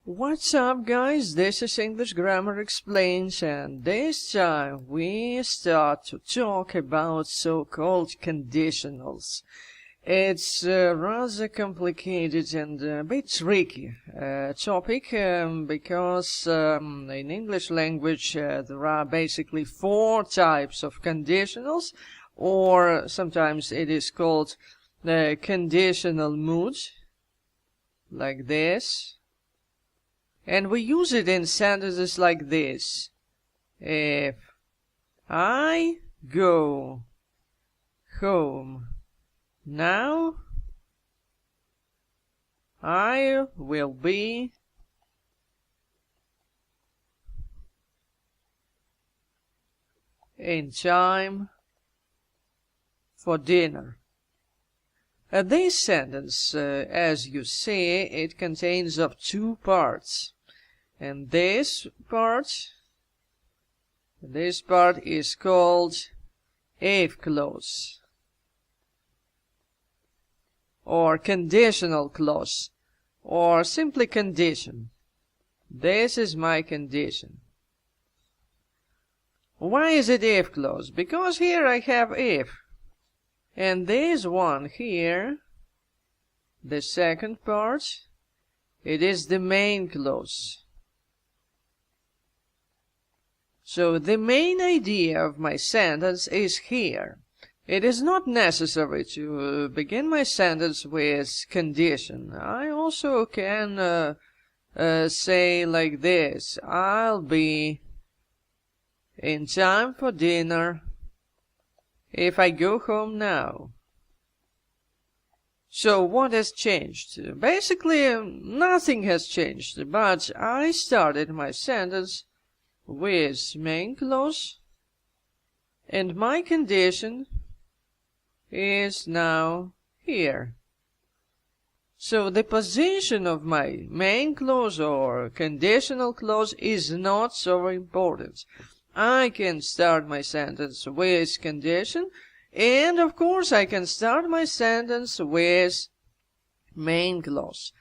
What's up, guys? This is English Grammar Explains, and this time we start to talk about so-called conditionals. It's a rather complicated and a bit tricky topic because in English language there are basically 4 types of conditionals, or sometimes it is called the conditional mood, like this. And we use it in sentences like this. If I go home now, I will be in time for dinner. This sentence, as you see, it contains of 2 parts. And this part is called if clause, or conditional clause, or simply condition. This is my condition. Why is it if clause? Because here I have if. And this one here, the second part, it is the main clause. So the main idea of my sentence is here. It is not necessary to begin my sentence with condition. I also can say like this: I'll be in time for dinner if I go home now. So what has changed? Basically, nothing has changed, but I started my sentence with main clause, and my condition is now here. So the position of my main clause or conditional clause is not so important. I can start my sentence with condition, and of course I can start my sentence with main clause.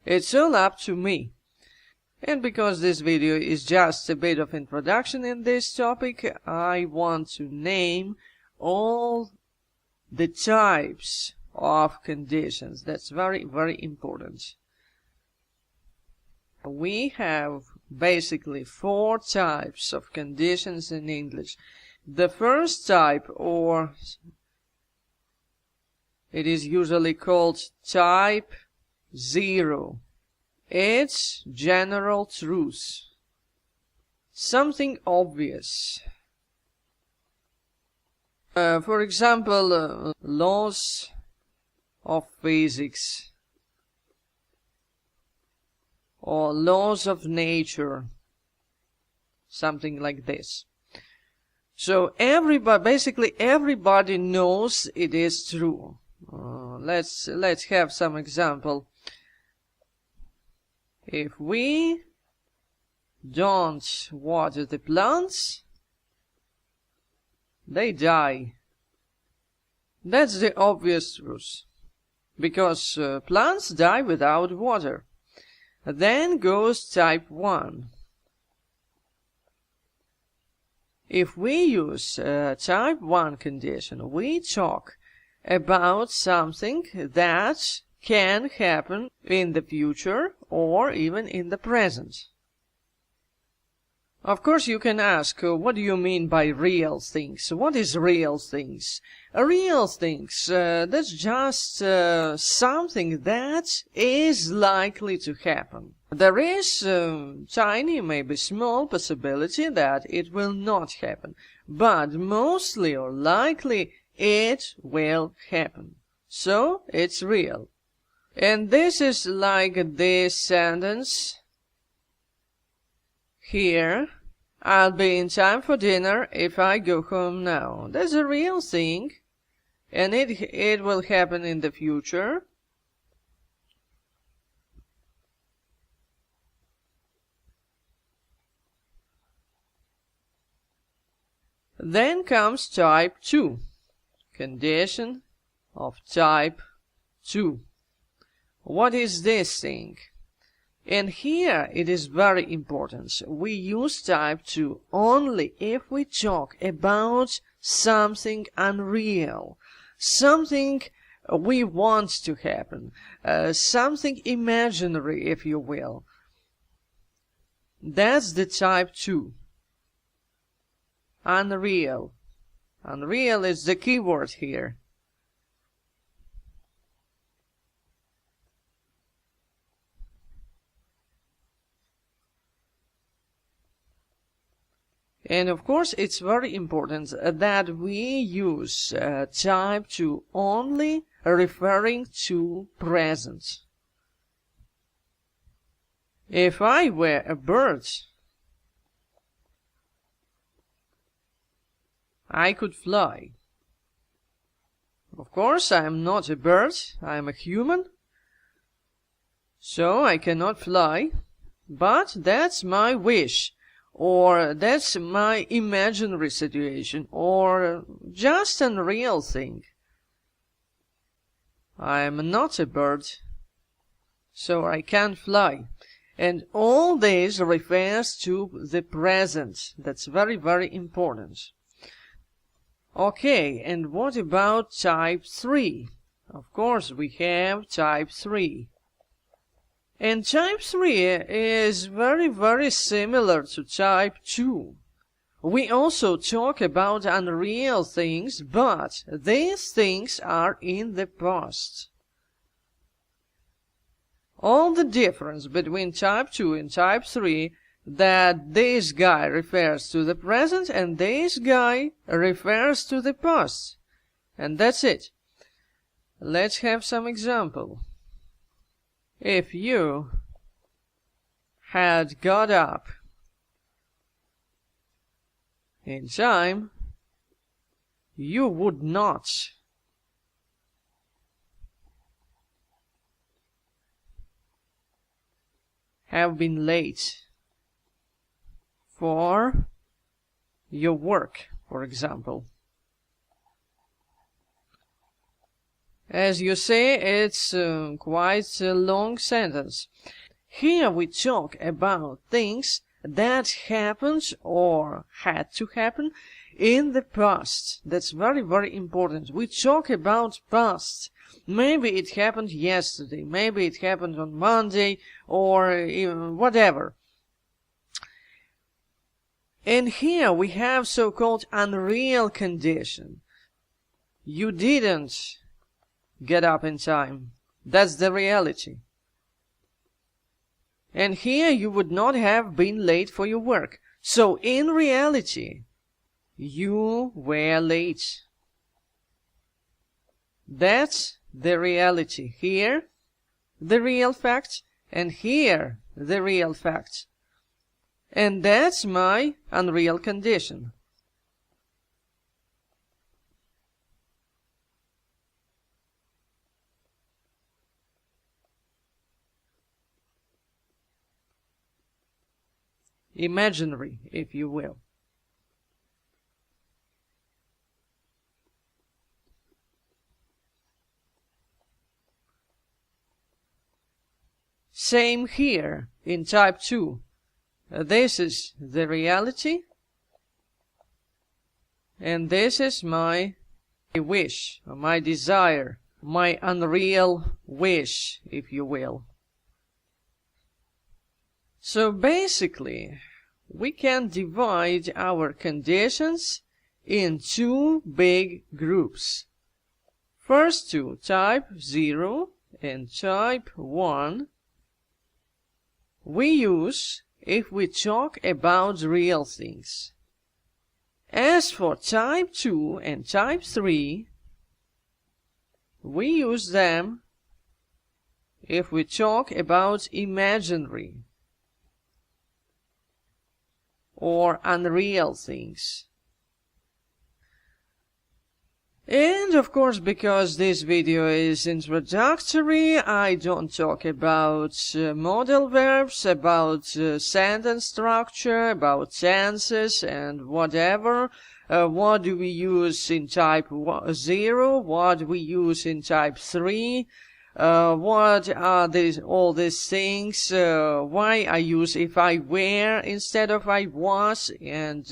It's all up to me. And because this video is just a bit of introduction in this topic, I want to name all the types of conditions. That's very, very important. We have basically 4 types of conditions in English. The first type, or it is usually called type 0. It's general truth, something obvious. For example, laws of physics or laws of nature, something like this. So basically everybody knows it is true. Let's have some example. If we don't water the plants, they die. That's the obvious truth, because plants die without water. Then goes type 1. If we use type 1 condition, we talk about something that can happen in the future or even in the present. Of course, you can ask, what do you mean by real things? What is real things? Real things, that's just something that is likely to happen. There is tiny, maybe small possibility that it will not happen, but mostly or likely it will happen. So, it's real. And this is like this sentence here. I'll be in time for dinner if I go home now. That's a real thing, and it will happen in the future. Then comes type 2, condition of type 2. What is this thing? And here it is very important. We use type 2 only if we talk about something unreal, something we want to happen, something imaginary, if you will. That's the type 2. Unreal. Unreal is the key word here. And of course, it's very important that we use type 2 only referring to present. If I were a bird, I could fly. Of course, I am not a bird, I am a human, so I cannot fly, but that's my wish. Or that's my imaginary situation, or just a real thing. I am not a bird, so I can't fly. And all this refers to the present. That's very, very important. Okay, and what about type 3? Of course, we have type 3. And type 3 is very, very similar to type 2. We also talk about unreal things, but these things are in the past. All the difference between type 2 and type 3 that this guy refers to the present and this guy refers to the past. And that's it. Let's have some example. If you had got up in time, you would not have been late for your work, for example. As you see, it's quite a long sentence. Here we talk about things that happened or had to happen in the past. That's very, very important. We talk about past. Maybe it happened yesterday, maybe it happened on Monday, or even whatever. And here we have so-called unreal condition. You didn't get up in time. That's the reality. And here you would not have been late for your work. So in reality, you were late. That's the reality. Here, the real fact, and here, the real fact. And that's my unreal condition. Imaginary, if you will. Same here in type 2. This is the reality, and this is my wish, my desire, my unreal wish, if you will. So basically, we can divide our conditions in two big groups. First two, type 0 and type 1, we use if we talk about real things. As for type 2 and type 3, we use them if we talk about imaginary or unreal things. And of course, because this video is introductory, I don't talk about modal verbs, about sentence structure, about tenses and whatever. What do we use in type 0? What do we use in type 3? what are all these things, why I use if I were instead of I was, and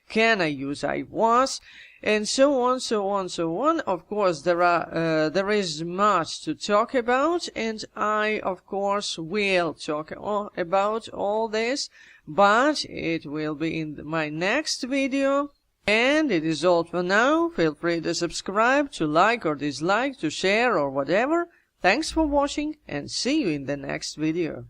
can I use I was, and so on, so on, so on. Of course, there is much to talk about, and I, of course, will talk about all this, but it will be in my next video. And it is all for now. Feel free to subscribe, to like or dislike, to share or whatever. Thanks for watching, and see you in the next video.